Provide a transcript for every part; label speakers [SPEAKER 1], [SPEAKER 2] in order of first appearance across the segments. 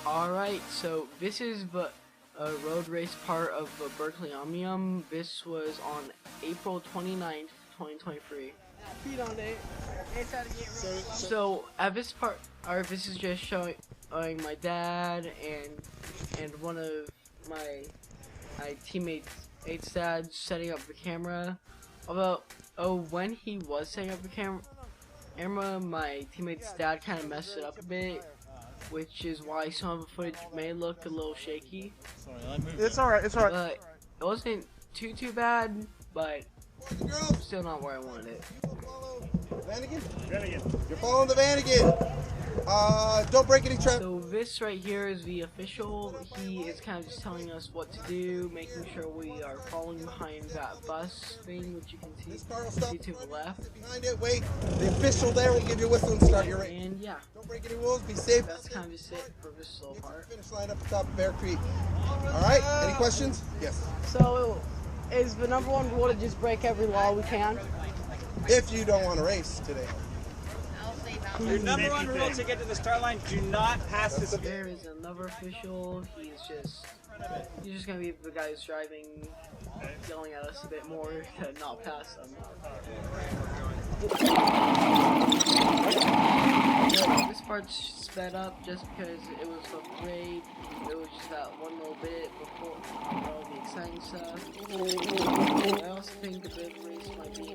[SPEAKER 1] Alright, so this is the road race part of the Berkeley Omnium. This was on April 29th, 2023.
[SPEAKER 2] Feet on it.
[SPEAKER 1] So at this part, this is just showing my dad and one of my teammates' dad setting up the camera. Although, when he was setting up the camera, my teammate's dad kind of messed it up a bit, which is why some of the footage may look a little shaky.
[SPEAKER 2] It's alright, it's alright.
[SPEAKER 1] But it wasn't too bad, but still not where I wanted it.
[SPEAKER 3] Vanagon? You're following the Vanagon! Don't break any traps.
[SPEAKER 1] So this right here is the official. He is kind of just telling us what to do, making sure we are following behind that bus thing, which you can see to the left.
[SPEAKER 3] Behind it, wait. The official there will give you a whistle and start your race.
[SPEAKER 1] And yeah,
[SPEAKER 3] Don't break any rules, be safe.
[SPEAKER 1] that's kind of just it for this little part.
[SPEAKER 3] Finish line up the top of Bear Creek. Alright, any questions? Yes.
[SPEAKER 2] So, is the number one rule to just break every law we can?
[SPEAKER 3] If you don't want to race today.
[SPEAKER 4] Your number one rule to get to the start line: do not pass this.
[SPEAKER 1] There is another official. He's just gonna be the guy who's driving, yelling at us a bit more to not pass them. This part's sped up just because it was so great. It was just that one little bit before all the exciting stuff. I also think the big race might be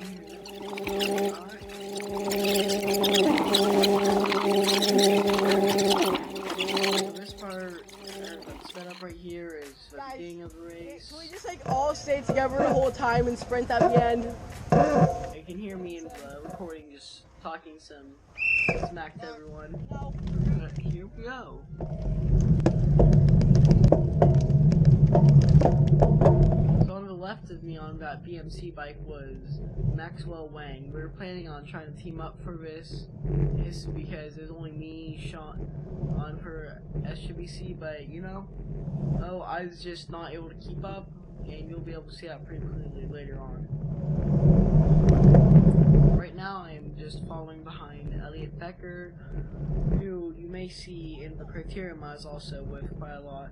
[SPEAKER 1] this part that's sped up right here is the beginning of the race.
[SPEAKER 2] Can we just like all stay together the whole time and sprint at the end?
[SPEAKER 1] You can hear me in the recording just talking some smack to everyone. But here we go. So on the left of me on that BMC bike was Maxwell Wang. We were planning on trying to team up for this because there's only me, Sean, on for SGBC, but you know, I was just not able to keep up, and you'll be able to see that pretty clearly later on. Right now I am just following behind Elliot Becker, who you may see in the criteria miles also with quite a lot.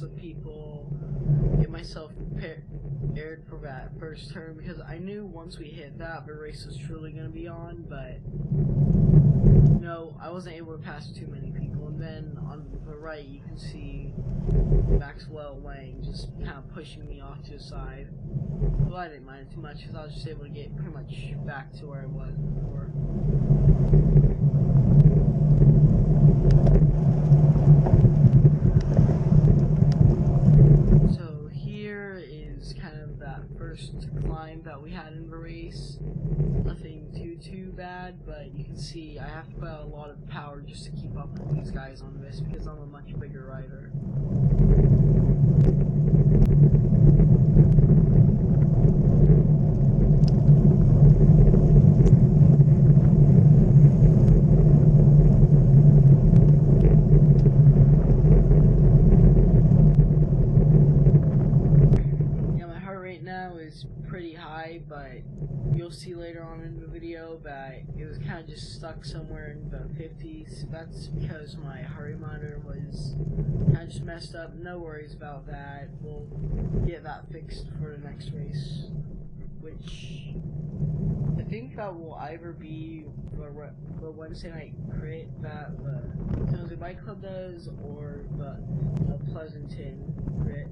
[SPEAKER 1] With people, get myself prepared for that first turn because I knew once we hit that the race was truly going to be on, but no, I wasn't able to pass too many people. And then on the right you can see Maxwell Wang just kind of pushing me off to the side. Well, I didn't mind it too much because I was just able to get pretty much back to where I was before. First climb that we had in the race. Nothing too bad, but you can see I have to put out a lot of power just to keep up with these guys on this because I'm a much bigger rider. Pretty high, but you'll see later on in the video that it was kind of just stuck somewhere in the 50s. That's because my heart rate monitor was kind of just messed up. No worries about that. We'll get that fixed for the next race, which I think that will either be the Wednesday night crit that the San Jose Bike Club does, or the Pleasanton crit.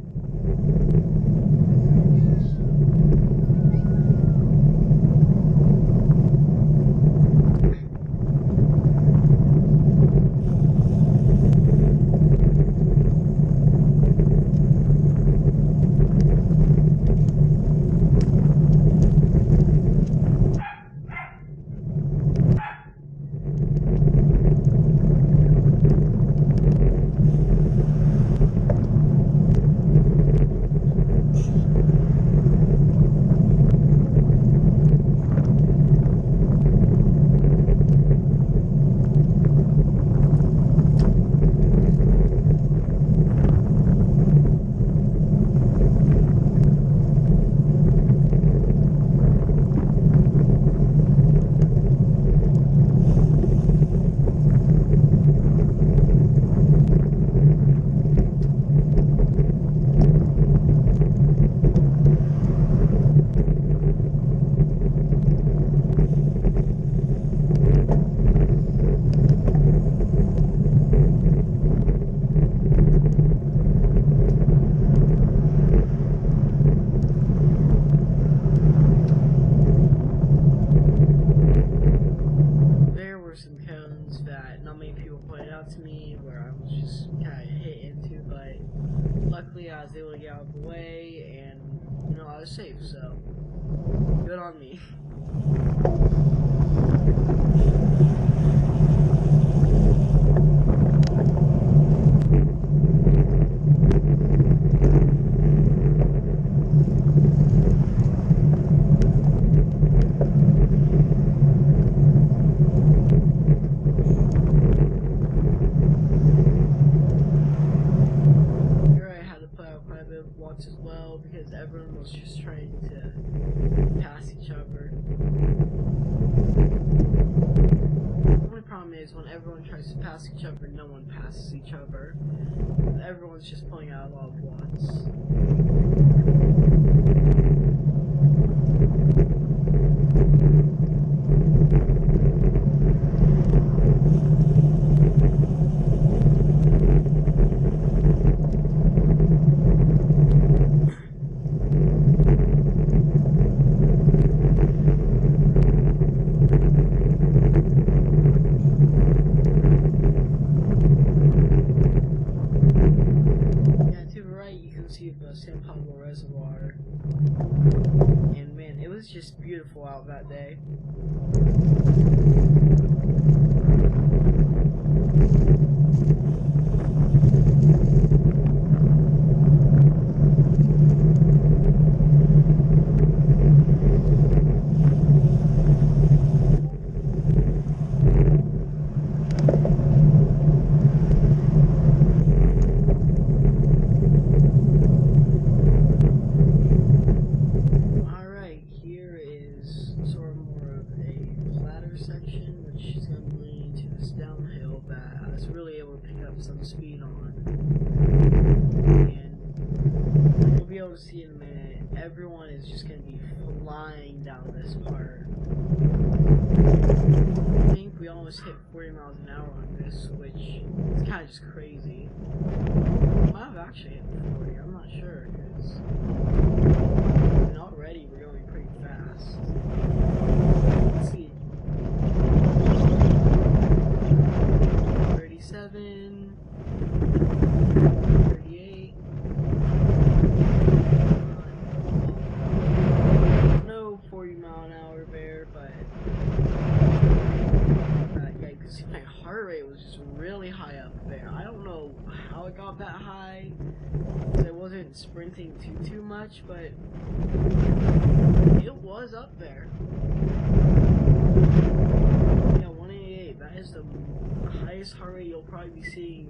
[SPEAKER 1] yeah, I was able to get out of the way, and you know, I was safe. So good on me. As well, because everyone was just trying to pass each other. The only problem is when everyone tries to pass each other, no one passes each other. Everyone's just pulling out a lot of watts. San Pablo Reservoir, and man, it was just beautiful out that day. Section, which is going to be leading to this downhill that I was really able to pick up some speed on, and you'll be able to see in a minute, everyone is just going to be flying down this part. I think we almost hit 40 miles an hour on this, which is kind of just crazy. We might have actually hit 40, I'm not sure, because I mean, already we're going pretty fast. Let's see. 37, 38, no 40 mile an hour there, but yeah, you can see my heart rate was just really high up there. I don't know how it got that high, because I wasn't sprinting too much, but it was up there. Yeah, 188, that is the highest heart rate you'll probably be seeing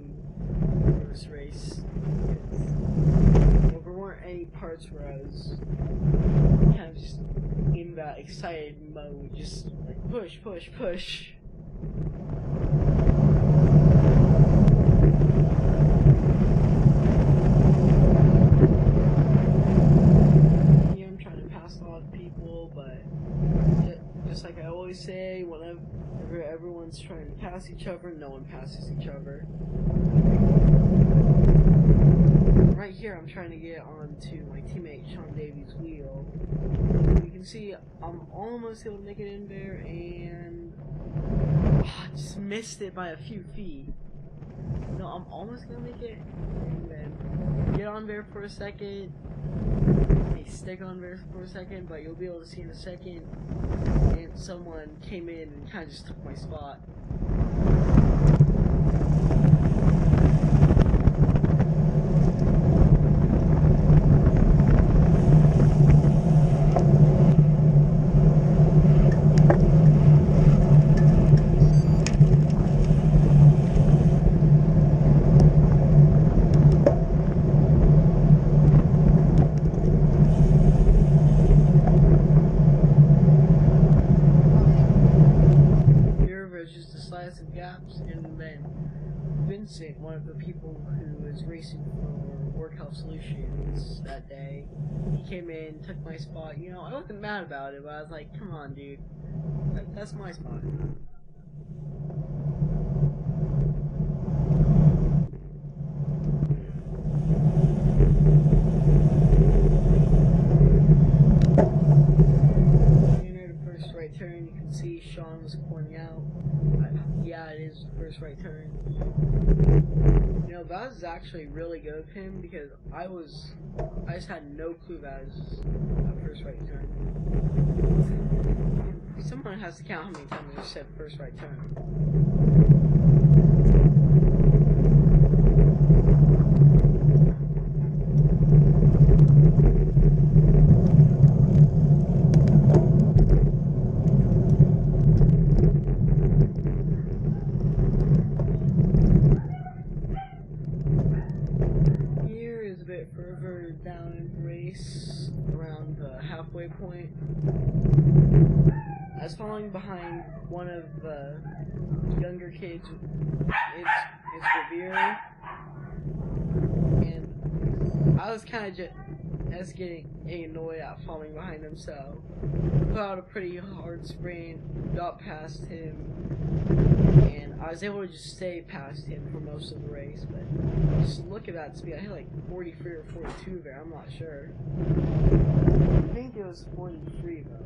[SPEAKER 1] in this race. There weren't any parts where I was kind of just in that excited mode, just like push, push, push. Here I'm trying to pass a lot of people, but just like I always say, whenever everyone's trying to pass each other, no one passes each other. Right here, I'm trying to get onto my teammate Sean Davies' wheel. You can see I'm almost able to make it in there, and I just missed it by a few feet. No, I'm almost gonna make it, and then get on there for a second. Stick on there for a second, but you'll be able to see in a second, and someone came in and kind of just took my spot. Of gaps, and then Vincent, one of the people who was racing for Work Health Solutions that day, he came in, took my spot. You know, I wasn't mad about it, but I was like, come on, dude, that's my spot. Near the first right turn, you can see Sean was pointing out. Yeah, it is the first right turn. You know, that was actually really good of him because I just had no clue that was a first right turn. Someone has to count how many times I just said first right turn. Further down in the race, around the halfway point, I was falling behind one of the younger kids. It's Revere, and I was kind of just getting annoyed at falling behind him, so put out a pretty hard sprint, got past him, and I was able to just stay past him for most of the race. But just look at that speed. I hit like 43 or 42 there. I'm not sure. I think it was 43 though.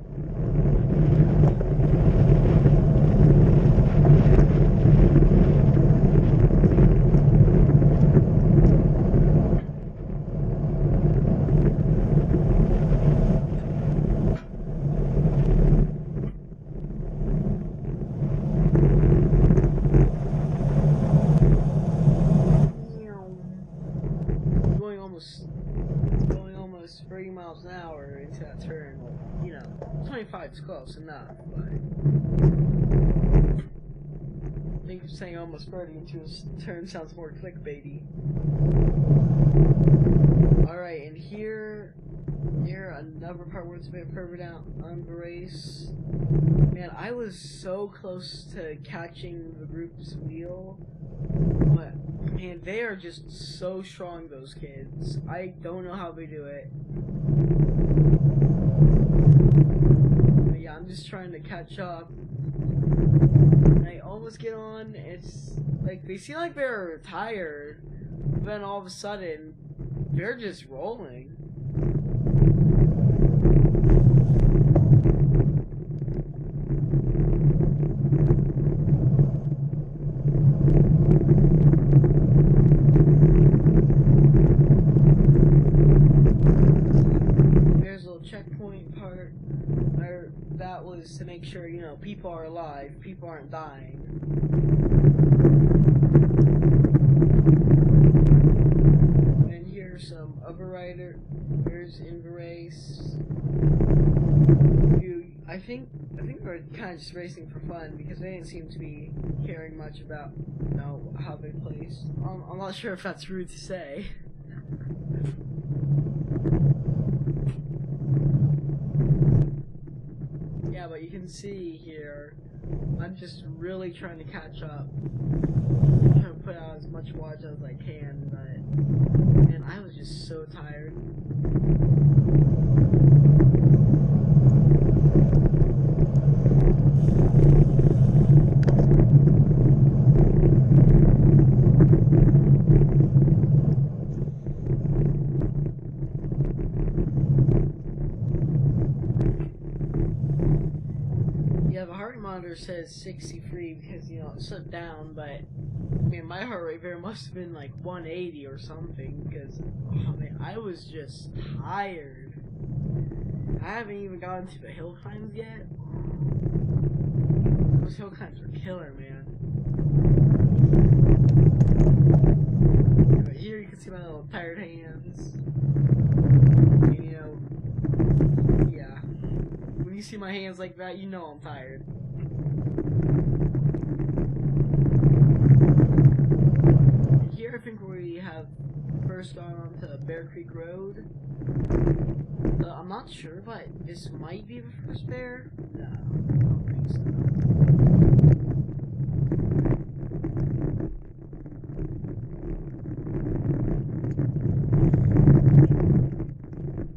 [SPEAKER 1] Going almost 30 miles an hour into that turn. Well, you know, 25 is close enough, but I think saying almost 30 into a turn sounds more clickbaity. Alright, and here another part where it's a bit further down on the race. Man, I was so close to catching the group's wheel, but man, they are just so strong, those kids. I don't know how they do it. But yeah, I'm just trying to catch up. And I almost get on. It's like they seem like they're tired, but then all of a sudden, they're just rolling. Checkpoint part where that was to make sure, you know, people are alive, people aren't dying. And here's some other riders in the race. I think we're kind of just racing for fun because they didn't seem to be caring much about, you know, how they placed. I'm not sure if that's rude to say. Yeah, but you can see here, I'm just really trying to catch up. I'm trying to put out as much watch as I can, but man, I was just so tired. Yeah, the heart monitor says 63 because, you know, it slipped down, but I mean, my heart rate there must have been like 180 or something because, oh man, I was just tired. I haven't even gotten to the hill climbs yet. Those hill climbs are killer, man. But here you can see my little tired hands. And, you know, yeah. When you see my hands like that, you know I'm tired. And here I think we have first gone onto Bear Creek Road. I'm not sure, but this might be the first bear. No, I don't think so.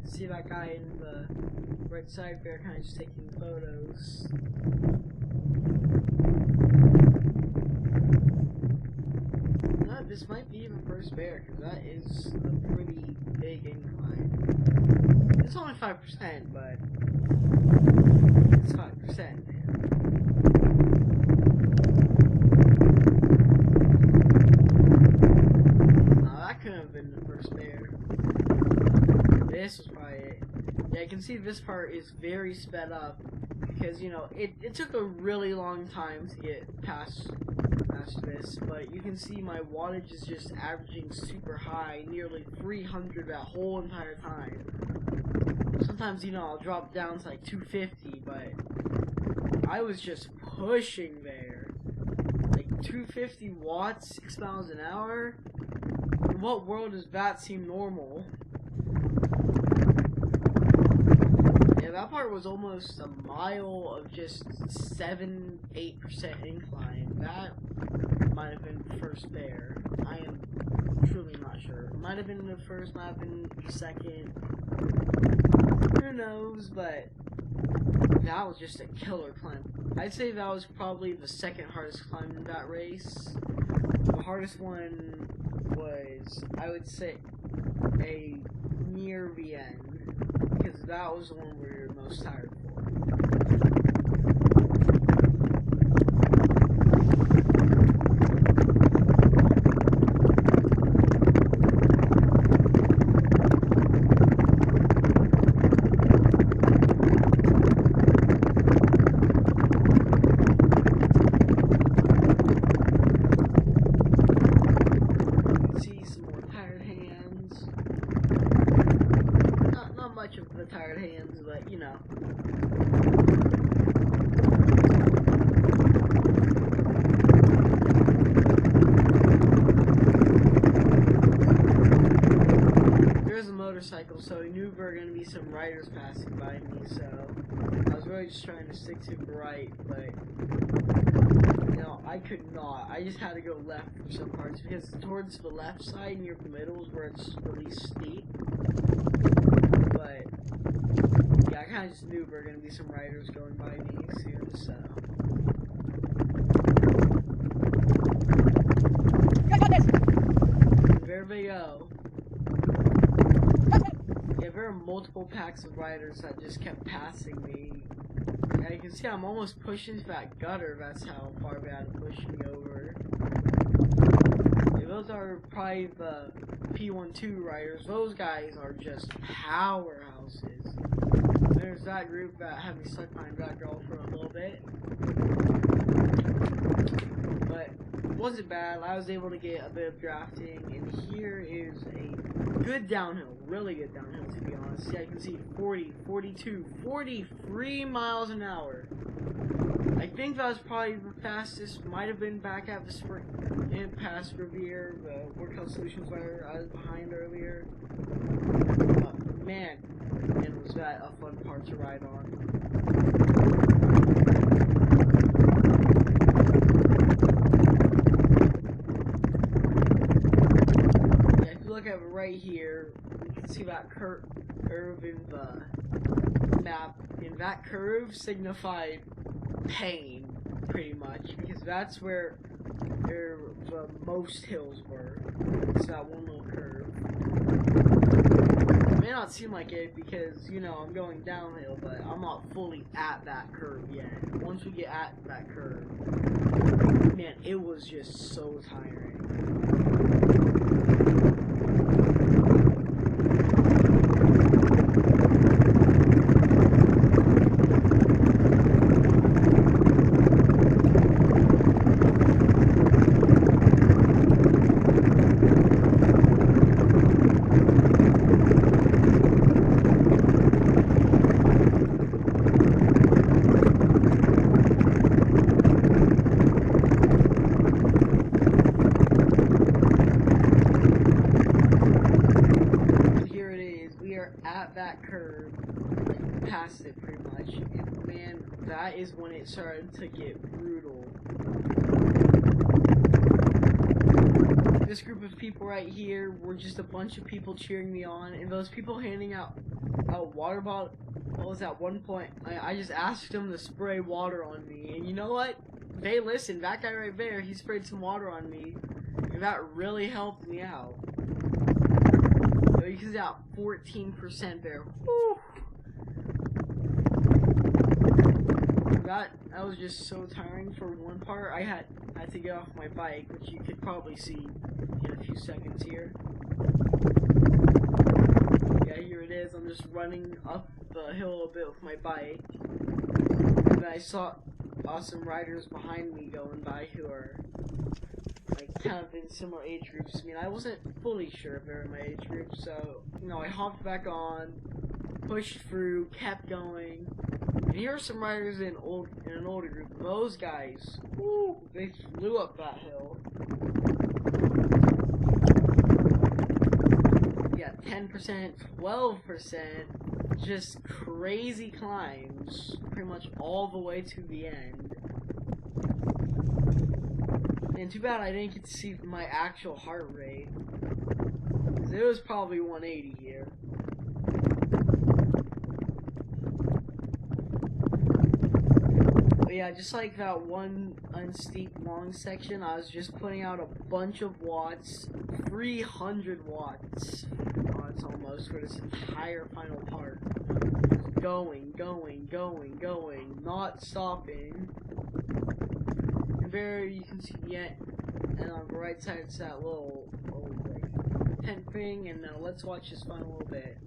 [SPEAKER 1] See that guy in the right side there kind of just taking photos. No, this might be the first bear because that is a pretty big incline. It's only 5%, but it's 5%. first bear. This was probably it. Yeah, I can see this part is very sped up because, you know, it took a really long time to get past this, but you can see my wattage is just averaging super high, nearly 300 that whole entire time. Sometimes, you know, I'll drop down to like 250, but I was just pushing there. Like 250 watts, 6 miles an hour? In what world does that seem normal? Yeah, that part was almost a mile of just 7-8% incline. That might have been the first bear. I am truly not sure. Might have been the first, might have been the second. Who knows, but that was just a killer climb. I'd say that was probably the second hardest climb in that race. The hardest one was, I would say, near the end, because that was the one we were most tired for. Much of the tired hands, but you know. There's a motorcycle, so I knew there were going to be some riders passing by me, so I was really just trying to stick to the right, but you know, I could not. I just had to go left for some parts, because towards the left side near the middle is where it's really steep. But yeah, I kind of just knew there were going to be some riders going by me soon, so. And there they go. Yeah, there are multiple packs of riders that just kept passing me. And you can see I'm almost pushing into that gutter. That's how far they had to push me over. Yeah, those are probably the P12 riders. Those guys are just powerhouses. There's that group that had me stuck behind that girl for a little bit. But it wasn't bad. I was able to get a bit of drafting, and here is a good downhill, really good downhill to be honest. See, I can see 40, 42, 43 miles an hour. I think that was probably the fastest. Might have been back at the spring and past Revere, the Workout Solutions where I was behind earlier. Man, was that a fun part to ride on. Yeah, if you look at it right here, you can see that curve in the map, and that curve signified pain, pretty much, because that's where the most hills were. It's that one little curve. It may not seem like it because, you know, I'm going downhill, but I'm not fully at that curve yet. Once we get at that curve, man, it was just so tiring. At that curve, like past it pretty much, and man, that is when it started to get brutal. This group of people right here were just a bunch of people cheering me on, and those people handing out water bottles at one point, I just asked them to spray water on me, and you know what? They listened. That guy right there, he sprayed some water on me, and that really helped me out. You can see that 14% there. Whew. that was just so tiring. For one part, I had to get off my bike, which you could probably see in a few seconds here. Yeah, here it is. I'm just running up the hill a bit with my bike, and then I saw some riders behind me going by who are like kind of in similar age groups. I mean, I wasn't fully sure if they were in my age group, so you know, I hopped back on, pushed through, kept going. And here are some riders in an older group. Those guys, woo, they flew up that hill. Yeah, 10%, 12%, just crazy climbs, pretty much all the way to the end. And too bad I didn't get to see my actual heart rate, because it was probably 180 here. But yeah, just like that one unsteep long section, I was just putting out a bunch of watts, 300 watts almost, for this entire final part. Just going, not stopping. And there you can see the end, and on the right side it's that little like tent thing. And now let's watch this final little bit.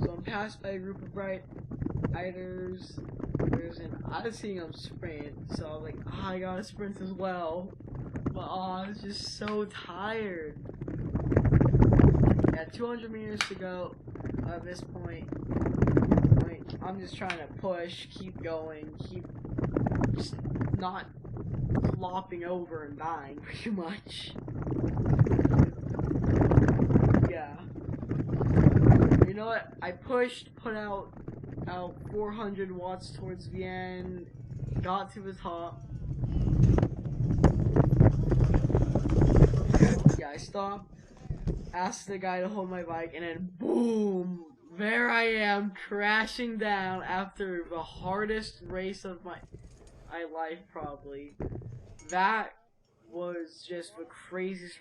[SPEAKER 1] So I'm passed by a group of riders. I was seeing them sprint, so I was like, oh, I gotta sprint as well. But I was just so tired. Yeah, 200 meters to go at this point. I'm just trying to push, keep going, keep just not flopping over and dying pretty much. Yeah. You know what? I pushed, put out 400 watts towards the end, got to the top. Yeah, I stopped, asked the guy to hold my bike, and then boom, there I am crashing down after the hardest race of my life probably. That was just the craziest